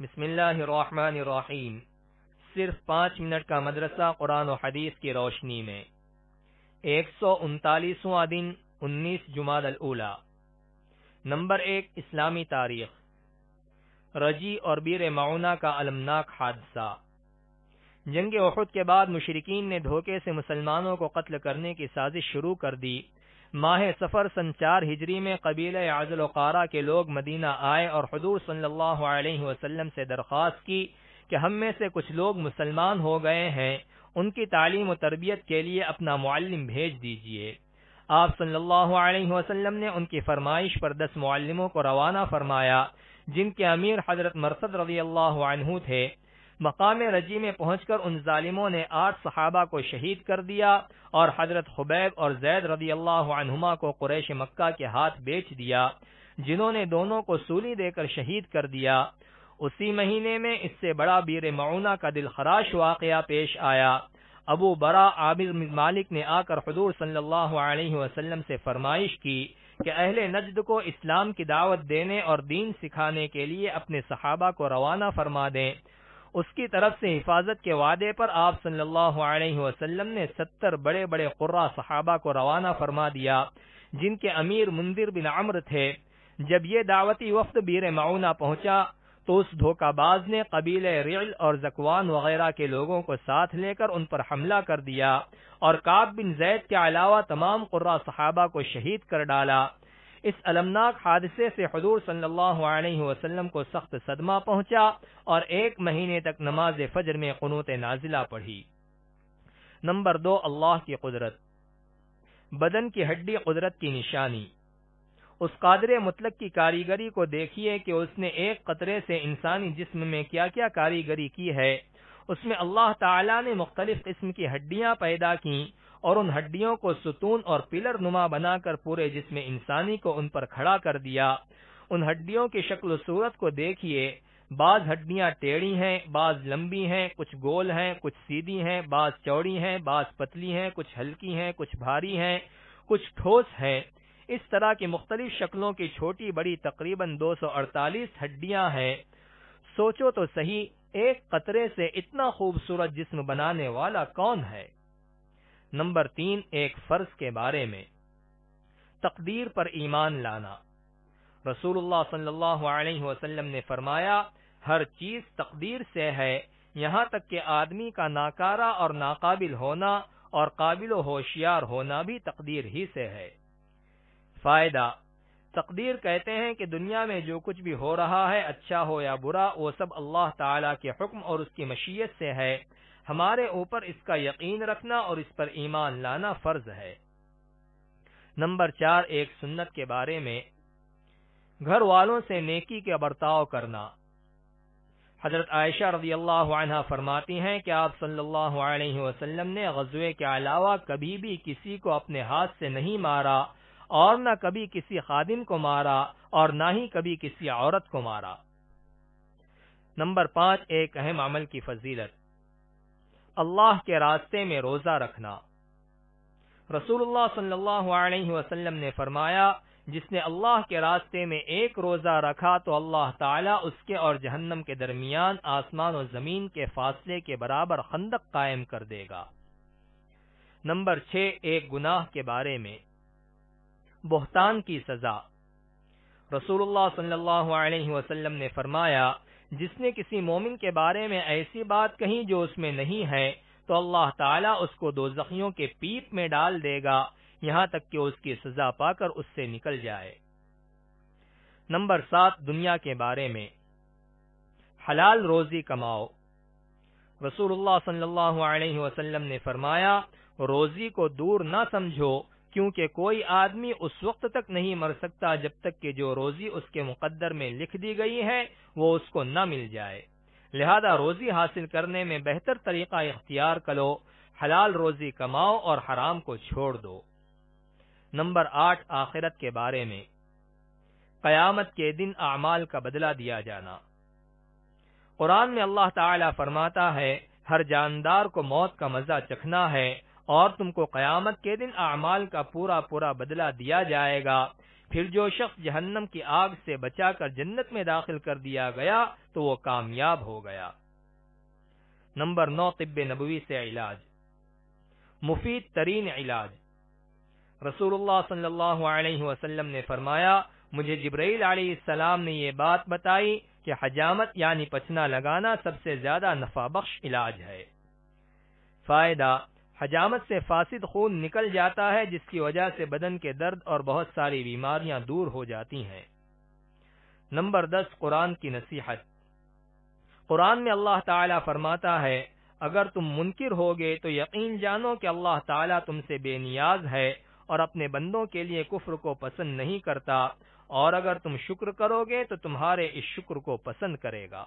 بسم اللہ الرحمن الرحیم۔ صرف 5 منٹ کا مدرسہ قرآن و حدیث کی روشنی میں 139واں دن 19 جمادی الاولی۔ نمبر 1، اسلامی تاریخ۔ رجی اور بیر معونہ کا المناک حادثہ۔ جنگ احد کے بعد مشرکین نے دھوکے سے مسلمانوں کو قتل کرنے کی سازش شروع کر دی۔ ماہ صفر سن 4 ہجری میں قبیلہ عزل و قارہ کے لوگ مدینہ آئے اور حضور صلی اللہ علیہ وسلم سے درخواست کی کہ ہم میں سے کچھ لوگ مسلمان ہو گئے ہیں، ان کی تعلیم و تربیت کے لیے اپنا معلم بھیج دیجیے۔ آپ صلی اللہ علیہ وسلم نے ان کی فرمائش پر 10 معلموں کو روانہ فرمایا، جن کے امیر حضرت مرثد رضی اللہ عنہ تھے۔ مقام رجی میں پہنچ کر ان ظالموں نے 8 صحابہ کو شہید کر دیا اور حضرت خبیب اور زید رضی اللہ عنہما کو قریش مکہ کے ہاتھ بیچ دیا، جنہوں نے دونوں کو سولی دے کر شہید کر دیا۔ اسی مہینے میں اس سے بڑا بیر معونہ کا دل خراش واقعہ پیش آیا۔ ابو برا عابد مالک نے آ کر حضور صلی اللہ علیہ وسلم سے فرمائش کی کہ اہل نجد کو اسلام کی دعوت دینے اور دین سکھانے کے لیے اپنے صحابہ کو روانہ فرما دیں۔ اس کی طرف سے حفاظت کے وعدے پر آپ صلی اللہ علیہ وسلم نے 70 بڑے بڑے قرہ صحابہ کو روانہ فرما دیا، جن کے امیر منذر بن عمرو تھے۔ جب یہ دعوتی وفد بیر معونہ پہنچا تو اس دھوکہ باز نے قبیلے رعل اور زکوان وغیرہ کے لوگوں کو ساتھ لے کر ان پر حملہ کر دیا اور کعب بن زید کے علاوہ تمام قرہ صحابہ کو شہید کر ڈالا۔ اس المناک حادثے سے حضور صلی اللہ علیہ وسلم کو سخت صدمہ پہنچا اور 1 مہینے تک نماز فجر میں قنوت نازلہ پڑھی۔ نمبر 2، اللہ کی قدرت۔ بدن کی ہڈی قدرت کی نشانی۔ اس قادر مطلق کی کاریگری کو دیکھیے کہ اس نے ایک قطرے سے انسانی جسم میں کیا کیا کاریگری کی ہے۔ اس میں اللہ تعالی نے مختلف قسم کی ہڈیاں پیدا کیں اور ان ہڈیوں کو ستون اور پلر نما بنا کر پورے جسم انسانی کو ان پر کھڑا کر دیا۔ ان ہڈیوں کی شکل و صورت کو دیکھیے، بعض ہڈیاں ٹیڑھی ہیں، بعض لمبی ہیں، کچھ گول ہیں، کچھ سیدھی ہیں، بعض چوڑی ہیں، بعض پتلی ہیں، کچھ ہلکی ہیں، کچھ بھاری ہیں، کچھ ٹھوس ہیں۔ اس طرح کی مختلف شکلوں کی چھوٹی بڑی تقریباً 248 ہڈیاں ہیں۔ سوچو تو صحیح، ایک قطرے سے اتنا خوبصورت جسم بنانے والا کون ہے؟ نمبر 3، ایک فرض کے بارے میں۔ تقدیر پر ایمان لانا۔ رسول اللہ صلی اللہ علیہ وسلم نے فرمایا، ہر چیز تقدیر سے ہے، یہاں تک کہ آدمی کا ناکارہ اور ناقابل ہونا اور قابل و ہوشیار ہونا بھی تقدیر ہی سے ہے۔ فائدہ: تقدیر کہتے ہیں کہ دنیا میں جو کچھ بھی ہو رہا ہے، اچھا ہو یا برا، وہ سب اللہ تعالیٰ کے حکم اور اس کی مشیت سے ہے۔ ہمارے اوپر اس کا یقین رکھنا اور اس پر ایمان لانا فرض ہے۔ نمبر 4، ایک سنت کے بارے میں۔ گھر والوں سے نیکی کا برتاؤ کرنا۔ حضرت عائشہ رضی اللہ عنہا فرماتی ہیں کہ آپ صلی اللہ علیہ وسلم نے غزوے کے علاوہ کبھی بھی کسی کو اپنے ہاتھ سے نہیں مارا اور نہ کبھی کسی خادم کو مارا اور نہ ہی کبھی کسی عورت کو مارا۔ نمبر 5، ایک اہم عمل کی فضیلت۔ اللہ کے راستے میں روزہ رکھنا۔ رسول اللہ صلی اللہ علیہ وسلم نے فرمایا، جس نے اللہ کے راستے میں ایک روزہ رکھا تو اللہ تعالیٰ اس کے اور جہنم کے درمیان آسمان و زمین کے فاصلے کے برابر خندق قائم کر دے گا۔ نمبر 6، ایک گناہ کے بارے میں۔ بہتان کی سزا۔ رسول اللہ صلی اللہ علیہ وسلم نے فرمایا، جس نے کسی مومن کے بارے میں ایسی بات کہی جو اس میں نہیں ہے تو اللہ تعالیٰ اس کو دوزخیوں کے پیپ میں ڈال دے گا، یہاں تک کہ اس کی سزا پا کر اس سے نکل جائے۔ نمبر 7، دنیا کے بارے میں۔ حلال روزی کماؤ۔ رسول اللہ صلی اللہ علیہ وسلم نے فرمایا، روزی کو دور نہ سمجھو، کیونکہ کوئی آدمی اس وقت تک نہیں مر سکتا جب تک کہ جو روزی اس کے مقدر میں لکھ دی گئی ہے وہ اس کو نہ مل جائے۔ لہذا روزی حاصل کرنے میں بہتر طریقہ اختیار کرو، حلال روزی کماؤ اور حرام کو چھوڑ دو۔ نمبر 8، آخرت کے بارے میں۔ قیامت کے دن اعمال کا بدلہ دیا جانا۔ قرآن میں اللہ تعالیٰ فرماتا ہے، ہر جاندار کو موت کا مزہ چکھنا ہے اور تم کو قیامت کے دن اعمال کا پورا پورا بدلہ دیا جائے گا۔ پھر جو شخص جہنم کی آگ سے بچا کر جنت میں داخل کر دیا گیا تو وہ کامیاب ہو گیا۔ نمبر 9، طب نبوی سے علاج۔ مفید ترین علاج۔ رسول اللہ صلی اللہ علیہ وسلم نے فرمایا، مجھے جبرائیل علیہ السلام نے یہ بات بتائی کہ حجامت یعنی پچنا لگانا سب سے زیادہ نفع بخش علاج ہے۔ فائدہ: حجامت سے فاسد خون نکل جاتا ہے، جس کی وجہ سے بدن کے درد اور بہت ساری بیماریاں دور ہو جاتی ہیں۔ نمبر 10، قرآن کی نصیحت۔ قرآن میں اللہ تعالیٰ فرماتا ہے، اگر تم منکر ہوگے تو یقین جانو کہ اللہ تعالیٰ تم سے بے نیاز ہے اور اپنے بندوں کے لیے کفر کو پسند نہیں کرتا، اور اگر تم شکر کرو گے تو تمہارے اس شکر کو پسند کرے گا۔